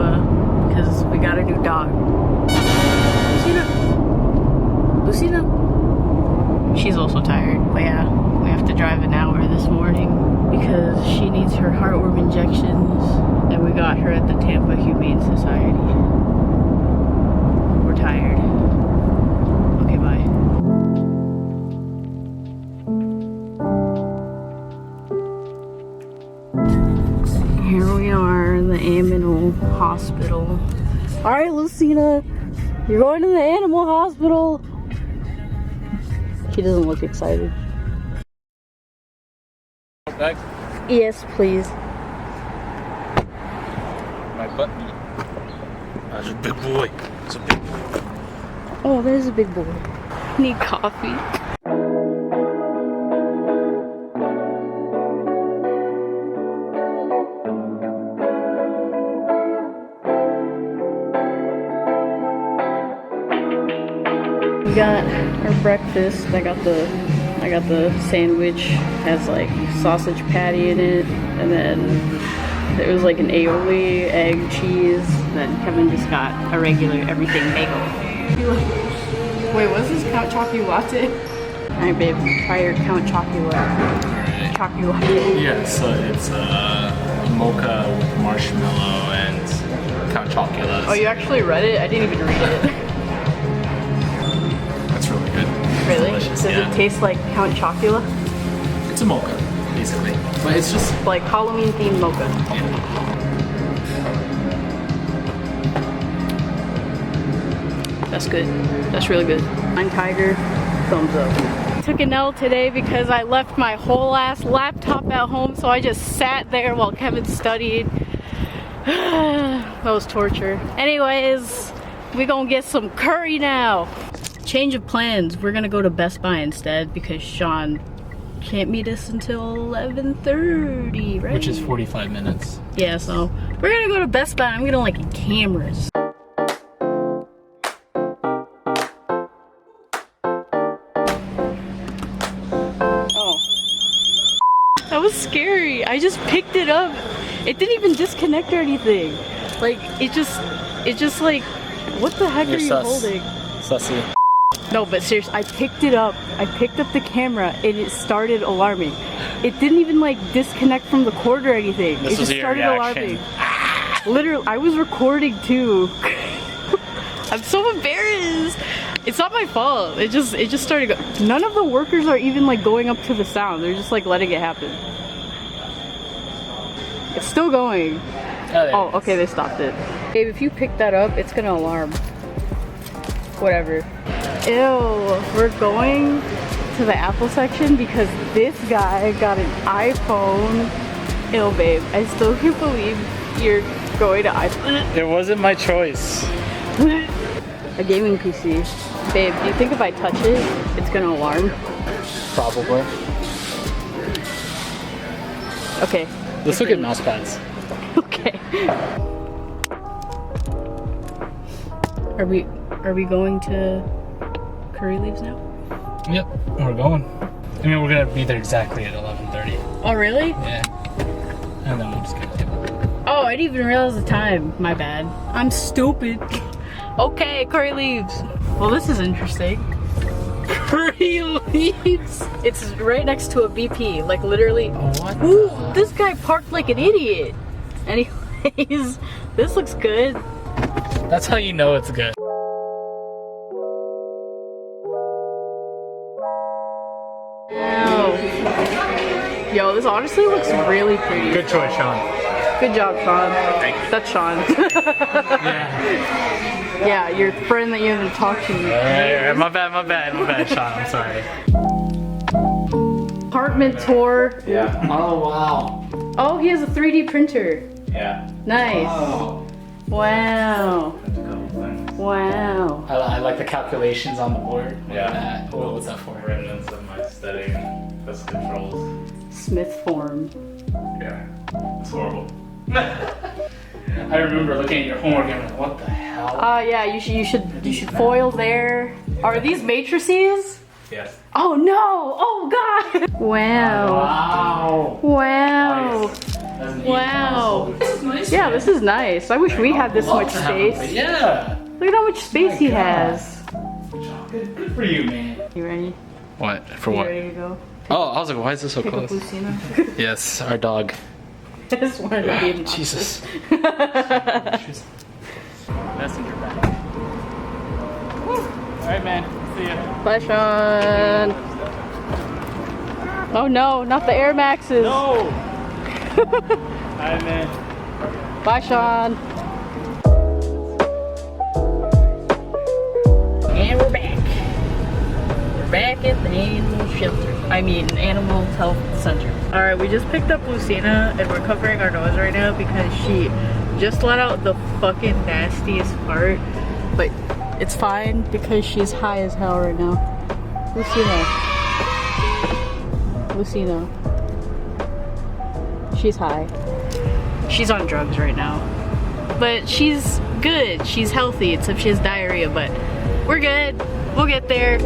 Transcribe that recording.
Tampa because we got a new dog. Lucina. She's also tired, but yeah, we have to drive an hour this morning because she needs her heartworm injections, and we got her at the Tampa Humane Society. We're tired. Okay, bye. Here we are in the animal hospital. All right, Lucina, you're going to the animal hospital. She doesn't look excited. Back? Yes, please. My butt meat. That's a big boy. It's a big boy. Oh, there's a big boy. Need coffee. We got our breakfast. I got the sandwich. Has like sausage patty in it, and then there was like an aioli, egg, cheese. Then Kevin just got a regular everything bagel. Wait, what's this Count Chocolate latte? Alright, babe, try your Count Chocolate. Alright. Chocolate latte. Yeah, so it's mocha with marshmallow and Count Chocula. Oh, you actually read it? I didn't even read it. That's really good. Really? Delicious, Does it taste like Count Chocula? It's a mocha, basically. But it's just Like Halloween themed mocha. That's good. That's really good. I'm Tiger. Thumbs up. Took an L today because I left my whole ass laptop at home, so I just sat there while Kevin studied. That was torture. Anyways, we gonna get some curry now. Change of plans. We're gonna go to Best Buy instead because Sean can't meet us until 11:30, right? which is 45 minutes. Yeah, so we're gonna go to Best Buy. I'm gonna like cameras. Oh, that was scary. I just picked it up. It didn't even disconnect or anything. Like it just like, what the heck are you holding? Sussy. No, but seriously, I picked it up. I picked up the camera and it started alarming. It didn't even like disconnect from the cord or anything. This it was just your started reaction. alarming. Literally, I was recording too. I'm so embarrassed. It's not my fault. It just started. None of the workers are even like going up to the sound. They're just like letting it happen. It's still going. Oh, okay, they stopped it. Babe, if you pick that up, it's gonna alarm. Whatever. Ew, we're going to the Apple section because this guy got an iPhone. Ew, babe, I still can't believe you're going to iPhone. It wasn't my choice. A gaming PC. Babe, do you think if I touch it, it's gonna alarm? Probably. Okay. Let's look at mouse pads. Okay. Are we going to Curry Leaves now? Yep, we're going. I mean, we're gonna be there exactly at 11:30. Oh, really? Yeah. And then we'll just get it. Oh, I didn't even realize the time. My bad. I'm stupid. Okay, Curry Leaves. Well, this is interesting. Curry Leaves. It's right next to a BP. Like literally. What? Ooh, this guy parked like an idiot. Anyways, this looks good. That's how you know it's good. Wow. Yo, this honestly looks really pretty. Good choice, Sean. Good job, Sean. Thank you. That's Sean. Yeah. Yeah, your friend that you haven't talked to. Alright, my bad, Sean. I'm sorry. Apartment tour. Yeah. Oh, wow. Oh, he has a 3D printer. Yeah. Nice. Oh. Wow. That's a couple things. Wow. I like the calculations on the board. Yeah. What's that for? Remnants of my studying physical controls. Smith form. Yeah, it's horrible. I remember looking at your homework and I'm like, what the hell? Yeah, you should foil there. Are these matrices? Yes. Oh no! Oh god! Wow. Wow. Wow. Nice. That's an Wow. E console. Yeah, man. this is nice. I wish we had this Love much to have him, but space. yeah. Look at how much space he God. has. Good for you, man. You ready? What? For You what? ready to go? Oh, I was like, why is this so Pick up close? Lucina. Yes, our dog. I just wanted to be in Jesus. Messenger back. Alright, man. See ya. Bye, Sean. Oh no, not the Air Maxes. No! Alright, man. Bye, Sean. And we're back. We're back at the animal shelter. I mean, animal health center. All right, we just picked up Lucina and we're covering our nose right now because she just let out the fucking nastiest fart. But it's fine because she's high as hell right now. Lucina. She's high. She's on drugs right now. But she's good. She's healthy, except she has diarrhea, but we're good. We'll get there.